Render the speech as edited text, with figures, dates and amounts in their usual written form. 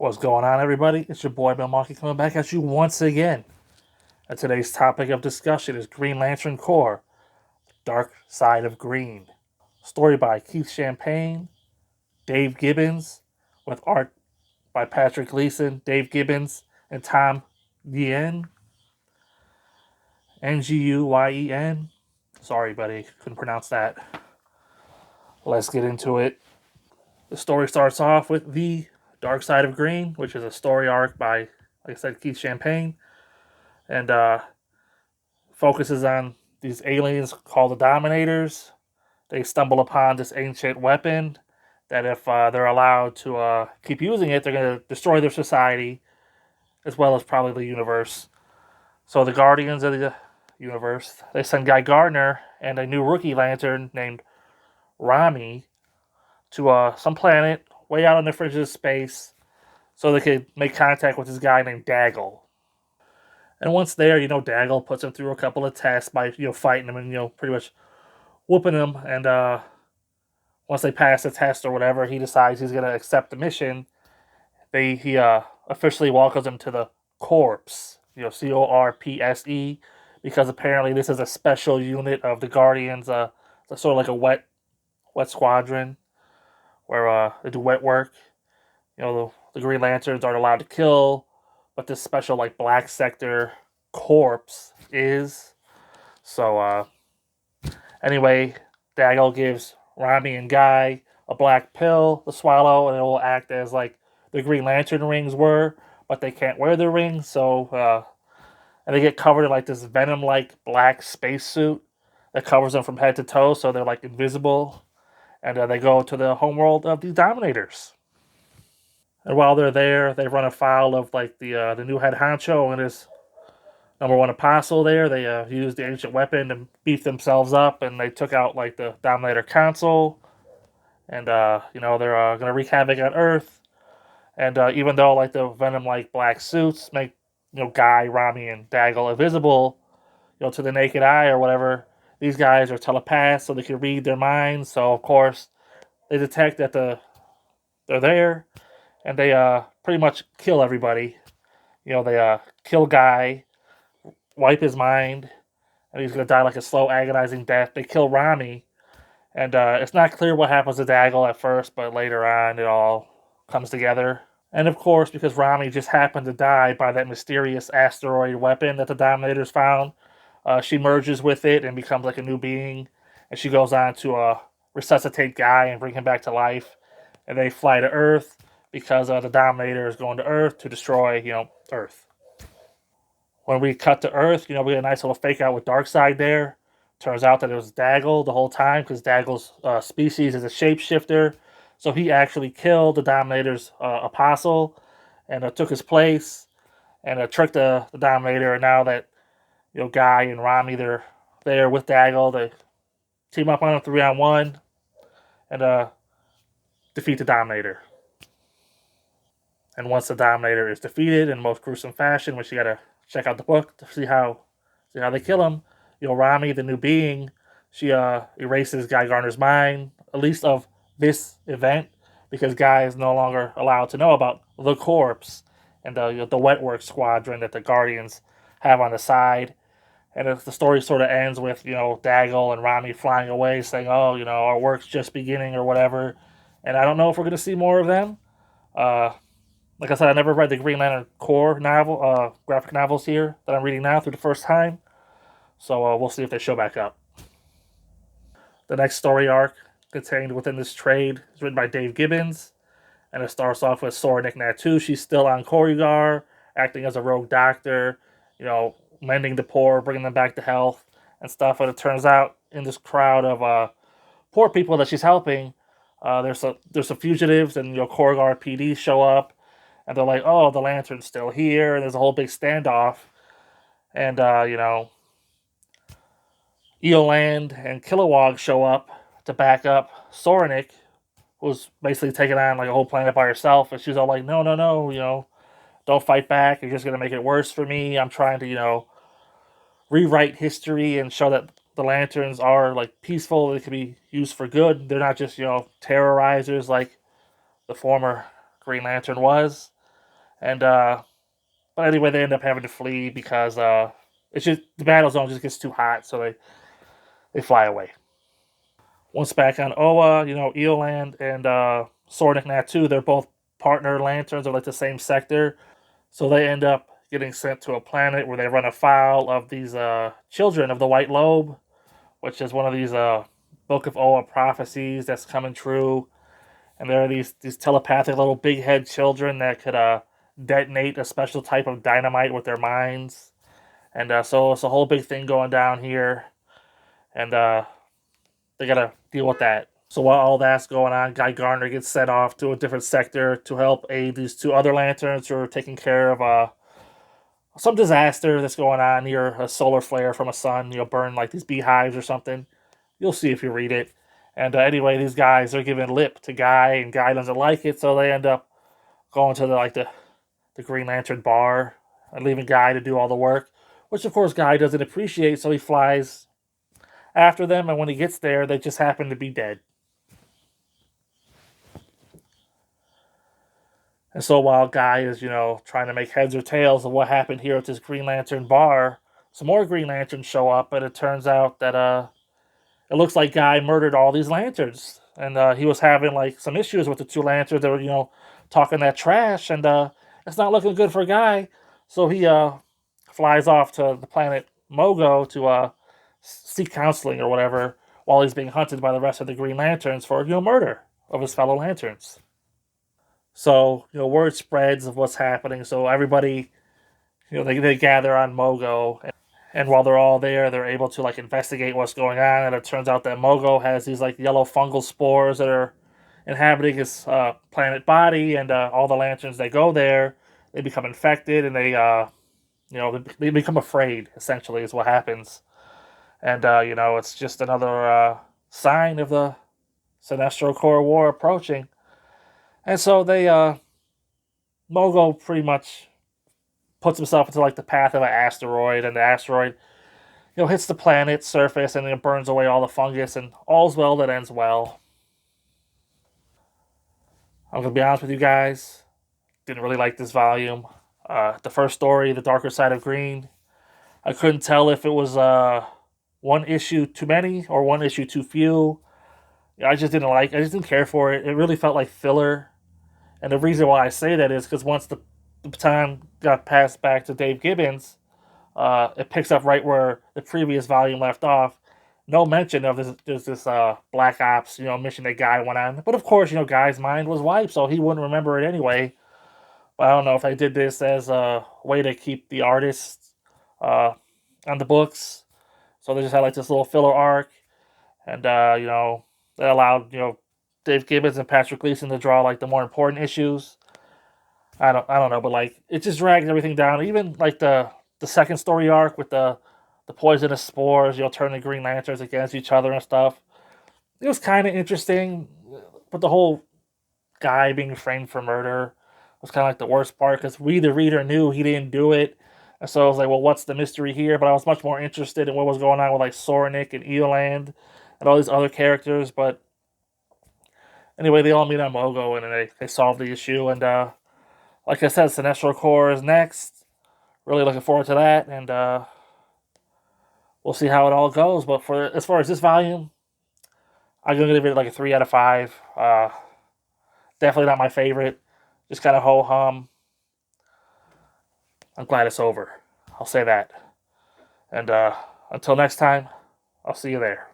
What's going on, everybody? It's your boy Bill Markey coming back at you once again. And today's topic of discussion is Green Lantern Corps, Dark Side of Green. Story by Keith Champagne, Dave Gibbons, with art by Patrick Gleason, Dave Gibbons, and Tom Nguyen. Nguyen. Sorry, buddy, couldn't pronounce that. Let's get into it. The story starts off with The Dark Side of Green, which is a story arc by, like I said, Keith Champagne. And focuses on these aliens called the Dominators. They stumble upon this ancient weapon that, if they're allowed to keep using it, they're going to destroy their society as well as probably the universe. So the Guardians of the universe, they send Guy Gardner and a new rookie lantern named Rami to some planet way out on the fringes of space so they could make contact with this guy named Daggle. And once there, Daggle puts him through a couple of tests by, fighting him and, pretty much whooping him. And once they pass the test or whatever, he decides he's going to accept the mission. He officially welcomes him to the Corps, Corpse, because apparently this is a special unit of the Guardians, it's sort of like a wet squadron where they do wet work. The Green Lanterns aren't allowed to kill, but this special like Black Sector Corps is. So anyway, Daggle gives Rami and Guy a black pill to swallow, and it will act as like the Green Lantern rings were, but they can't wear the rings. So and they get covered in like this venom-like black spacesuit that covers them from head to toe, so they're like invisible. And they go to the homeworld of the Dominators. And while they're there, they run afoul of like the new head honcho and his number one apostle there. They used the ancient weapon to beef themselves up, and they took out like the Dominator console. And they're gonna wreak havoc on Earth. And even though like the venom-like black suits make Guy, Rami, and Daggle invisible, to the naked eye or whatever, these guys are telepaths, so they can read their minds. So of course, they detect that they're there, and they pretty much kill everybody. They kill Guy, wipe his mind, and he's gonna die like a slow, agonizing death. They kill Rami, and it's not clear what happens to Daggle at first, but later on it all comes together. And of course, because Rami just happened to die by that mysterious asteroid weapon that the Dominators found, she merges with it and becomes like a new being. And she goes on to resuscitate Guy and bring him back to life. And they fly to Earth because the Dominator is going to Earth to destroy, Earth. When we cut to Earth, we get a nice little fake out with Darkseid there. Turns out that it was Daggle the whole time because Daggle's species is a shapeshifter. So he actually killed the Dominator's apostle and took his place and tricked the Dominator. And now that Guy and Rami, they're there with Daggle, they team up on him 3-on-1 and defeat the Dominator. And once the Dominator is defeated in the most gruesome fashion, which you gotta check out the book to see how they kill him. Rami, the new being, she erases Guy Gardner's mind, at least of this event, because Guy is no longer allowed to know about the corpse and the wet work squadron that the Guardians have on the side. And if the story sort of ends with Daggle and Rami flying away, saying, "Oh, our work's just beginning" or whatever. And I don't know if we're going to see more of them. Like I said, I never read the Green Lantern Corps novel, graphic novels here that I'm reading now through the first time. So we'll see if they show back up. The next story arc contained within this trade is written by Dave Gibbons, and it starts off with Sora Natu. She's still on Korugar, acting as a rogue doctor, mending the poor, bringing them back to health and stuff. And it turns out in this crowd of poor people that she's helping, there's some fugitives, and Korugar PD show up, and they're like, "Oh, the Lantern's still here," and there's a whole big standoff, and Eoland and Kilowog show up to back up Soranik, who's basically taking on like a whole planet by herself, and she's all like, "No, no, no, don't fight back. You're just gonna make it worse for me. I'm trying to, rewrite history and show that the Lanterns are like peaceful. They can be used for good. They're not just terrorizers like the former Green Lantern was." And but anyway, they end up having to flee because it's just the battle zone just gets too hot, so they fly away. Once back on Oa, Eoland and Sornik Natu, they're both partner lanterns of like the same sector, so they end up getting sent to a planet where they run afoul of these children of the White Lobe, which is one of these Book of Oa prophecies that's coming true. And there are these telepathic little big head children that could detonate a special type of dynamite with their minds. And so it's a whole big thing going down here, and they gotta deal with that. So while all that's going on, Guy Gardner gets sent off to a different sector to help aid these two other lanterns who are taking care of some disaster that's going on near a solar flare from a sun. Burn like these beehives or something. You'll see if you read it. And anyway, these guys are giving lip to Guy, and Guy doesn't like it, so they end up going to the Green Lantern bar and leaving Guy to do all the work, which of course Guy doesn't appreciate, so he flies after them, and when he gets there, they just happen to be dead. And so while Guy is, trying to make heads or tails of what happened here at this Green Lantern bar, some more Green Lanterns show up, and it turns out that it looks like Guy murdered all these lanterns, and he was having like some issues with the two lanterns that were, talking that trash, and it's not looking good for Guy. So he flies off to the planet Mogo to seek counseling or whatever, while he's being hunted by the rest of the Green Lanterns for murder of his fellow lanterns. So word spreads of what's happening. So everybody, they gather on Mogo, and while they're all there, they're able to like investigate what's going on. And it turns out that Mogo has these like yellow fungal spores that are inhabiting his planet body, and all the lanterns that go there, they become infected, and they become afraid. Essentially, is what happens. And it's just another sign of the Sinestro Corps War approaching. And so Mogo pretty much puts himself into like the path of an asteroid, and the asteroid hits the planet's surface, and it burns away all the fungus, and all's well that ends well. I'm gonna be honest with you guys, didn't really like this volume. The first story, The Darker Side of Green, I couldn't tell if it was one issue too many or one issue too few. I just didn't care for it. It really felt like filler. And the reason why I say that is because once the baton got passed back to Dave Gibbons, it picks up right where the previous volume left off. No mention of this Black Ops mission that Guy went on, but of course Guy's mind was wiped, so he wouldn't remember it anyway. But I don't know if they did this as a way to keep the artists on the books, so they just had like this little filler arc, and that allowed Dave Gibbons and Patrick Gleason to draw like the more important issues. I don't know, but like it just dragged everything down. Even like the second story arc with the poisonous spores, turning the Green Lanterns against each other and stuff. It was kind of interesting, but the whole Guy being framed for murder was kind of like the worst part because we, the reader, knew he didn't do it. And so I was like, well, what's the mystery here? But I was much more interested in what was going on with like Sornik and Eoland and all these other characters. But anyway, they all meet on Mogo, and they solve the issue. And like I said, Sinestro Corps is next. Really looking forward to that, and we'll see how it all goes. But for as far as this volume, I'm gonna give it like a 3 out of 5. Definitely not my favorite. Just kind of ho hum. I'm glad it's over. I'll say that. And until next time, I'll see you there.